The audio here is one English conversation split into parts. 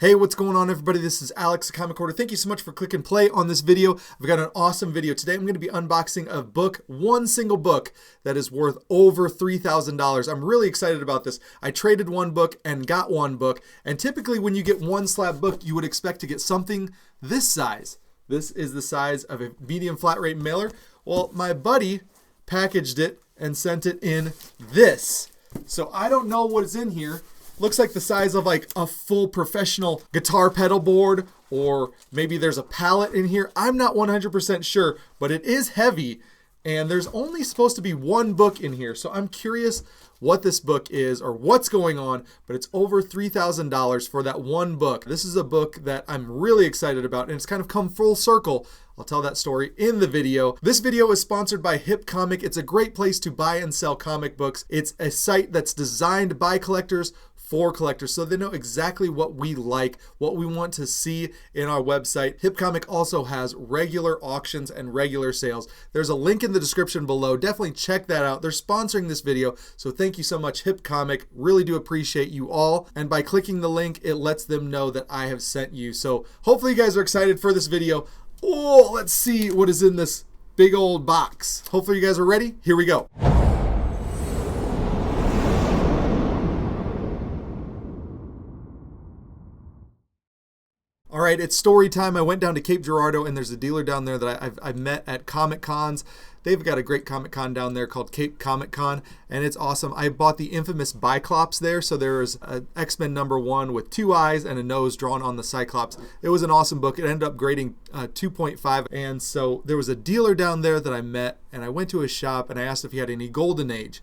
Hey, what's going on, everybody? This is Alex, the Comic Hoarder. Thank you so much for clicking play on this video. I've got an awesome video. Today I'm going to be unboxing a book, one single book that is worth over $3,000. I'm really excited about this. I traded one book and got one book, and typically when you get one slab book, you would expect to get something this size. This is the size of a medium flat rate mailer. Well, my buddy packaged it and sent it in this. So I don't know what is in here. Looks like the size of like a full professional guitar pedal board, or maybe there's a pallet in here. I'm not 100% sure, but it is heavy, and there's only supposed to be one book in here. So I'm curious what this book is or what's going on, but it's over $3,000 for that one book. This is a book that I'm really excited about, and it's kind of come full circle. I'll tell that story in the video. This video is sponsored by HipComic. It's a great place to buy and sell comic books. It's a site that's designed by collectors for collectors, so they know exactly what we like, what we want to see in our website. HipComic also has regular auctions and regular sales. There's a link in the description below. Definitely check that out. They're sponsoring this video, so thank you so much, HipComic. Really do appreciate you all. And by clicking the link, it lets them know that I have sent you. So hopefully you guys are excited for this video. Oh, let's see what is in this big old box. Hopefully you guys are ready. Here we go. All right, it's story time. I went down to Cape Girardeau, and there's a dealer down there that I've met at Comic Cons. They've got a great Comic Con down there called Cape Comic Con, and it's awesome. I bought the infamous Biclops there. So there is an X-Men #1 with 2 eyes and a nose drawn on the Cyclops. It was an awesome book. It ended up grading 2.5. And so there was a dealer down there that I met, and I went to his shop, and I asked if he had any Golden Age.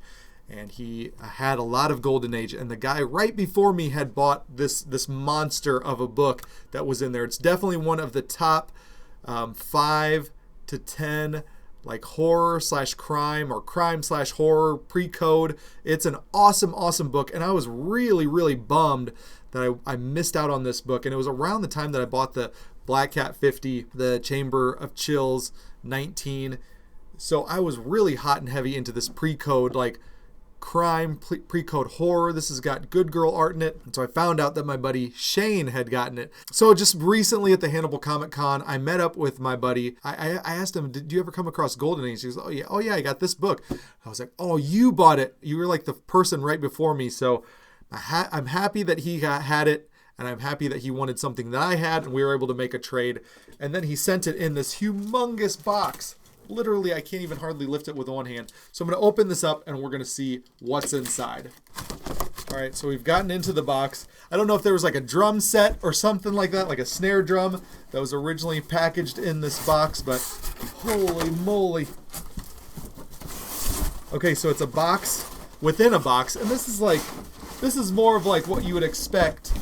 And he had a lot of Golden Age, and the guy right before me had bought this monster of a book that was in there. It's definitely one of the top 5 to 10 like horror/crime or crime/horror pre-code. It's an awesome book, and I was really bummed that I missed out on this book. And it was around the time that I bought the Black Cat 50, the Chamber of Chills 19. So I was really hot and heavy into this pre-code like crime pre-code horror. This has got good girl art in it. And so I found out that my buddy Shane had gotten it. So just recently at the Hannibal Comic Con, I met up with my buddy. I asked him, did you ever come across Golden Age? He goes, oh yeah, I got this book. I was like, oh, you bought it. You were like the person right before me. So I'm happy that he had it, and I'm happy that he wanted something that I had, and we were able to make a trade. And then he sent it in this humongous box. Literally, I can't even hardly lift it with one hand. So I'm going to open this up, and we're going to see what's inside. All right, so we've gotten into the box. I don't know if there was like a drum set or something like that, like a snare drum that was originally packaged in this box, but holy moly. Okay, so it's a box within a box, and this is more of like what you would expect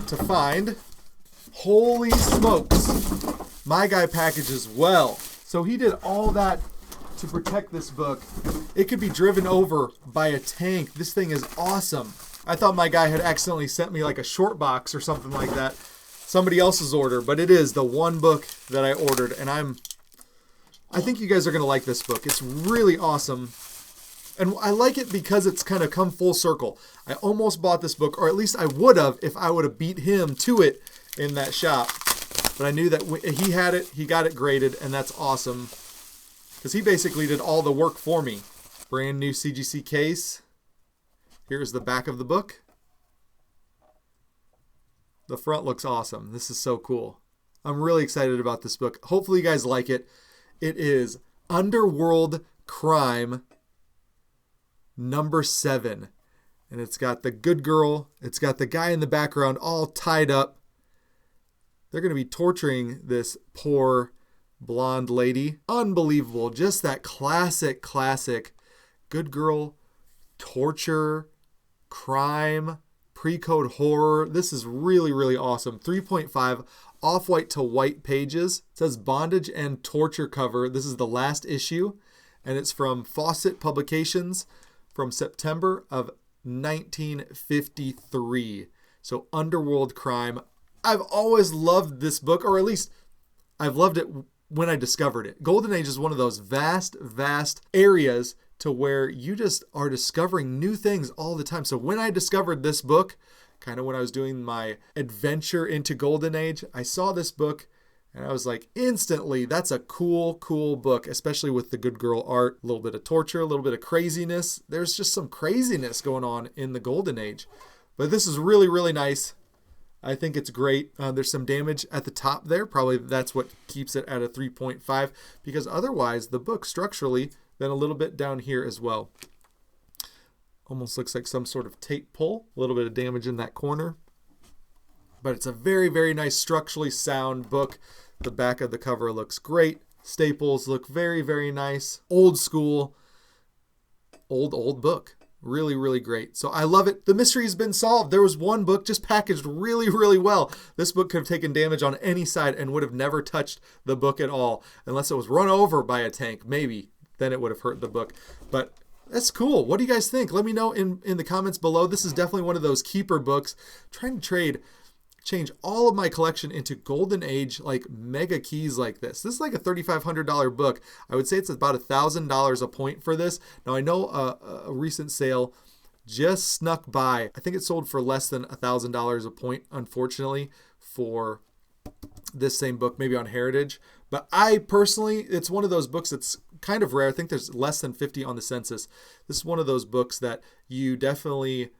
to find. Holy smokes. My guy packages well. So he did all that to protect this book. It could be driven over by a tank. This thing is awesome. I thought my guy had accidentally sent me like a short box or something like that. Somebody else's order, but it is the one book that I ordered, and I think you guys are gonna like this book. It's really awesome. And I like it because it's kind of come full circle. I almost bought this book, or at least I would have if I would have beat him to it in that shop. But I knew that he had it, he got it graded, and that's awesome. Because he basically did all the work for me. Brand new CGC case. Here's the back of the book. The front looks awesome. This is so cool. I'm really excited about this book. Hopefully you guys like it. It is Underworld Crime #7. And it's got the good girl. It's got the guy in the background all tied up. They're going to be torturing this poor blonde lady. Unbelievable. Just that classic good girl torture, crime, pre-code horror. This is really awesome. 3.5 off-white to white pages. It says bondage and torture cover. This is the last issue, and it's from Fawcett Publications from September of 1953. So Underworld Crime. I've always loved this book, or at least I've loved it when I discovered it. Golden Age is one of those vast areas to where you just are discovering new things all the time. So when I discovered this book, kind of when I was doing my adventure into Golden Age. I saw this book and I was like, instantly, that's a cool book, especially with the good girl art, a little bit of torture, a little bit of craziness. There's just some craziness going on in the Golden Age. But this is really, really nice. I think it's great. There's some damage at the top there. Probably that's what keeps it at a 3.5, because otherwise the book structurally, then a little bit down here as well. Almost looks like some sort of tape pull, a little bit of damage in that corner. But it's a very, very nice structurally sound book. The back of the cover looks great. Staples look very, very nice. Old school, old book. Really, really great. So I love it. The mystery has been solved. There was one book just packaged really, really well. This book could have taken damage on any side and would have never touched the book at all. Unless it was run over by a tank, maybe. Then it would have hurt the book. But that's cool. What do you guys think? Let me know in the comments below. This is definitely one of those keeper books. Trying to change all of my collection into Golden Age like mega keys like this. This is like a $3,500 book. I would say it's about $1,000 a point for this. Now I know a recent sale just snuck by. I think it sold for less than $1,000 a point, unfortunately, for this same book, maybe on Heritage. But I personally, it's one of those books that's kind of rare. I think there's less than 50 on the census. This is one of those books that you definitely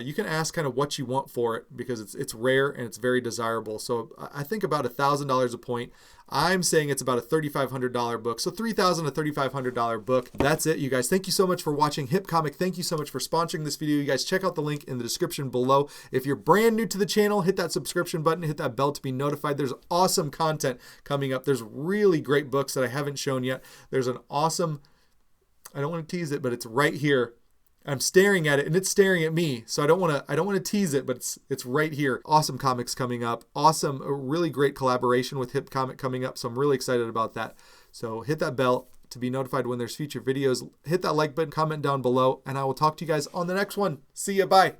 you can ask kind of what you want for it, because it's rare and it's very desirable. So I think about $1,000 a point. I'm saying it's about a $3,500 book. So $3,000 to $3,500 book. That's it, you guys. Thank you so much for watching HipComic. Thank you so much for sponsoring this video. You guys check out the link in the description below. If you're brand new to the channel, hit that subscription button, hit that bell to be notified. There's awesome content coming up. There's really great books that I haven't shown yet. There's an awesome, I don't want to tease it, but it's right here. I'm staring at it and it's staring at me. So I don't want to tease it, but it's right here. Awesome comics coming up. Awesome, a really great collaboration with HipComic coming up. So I'm really excited about that. So hit that bell to be notified when there's future videos. Hit that like button, comment down below, and I will talk to you guys on the next one. See ya, bye.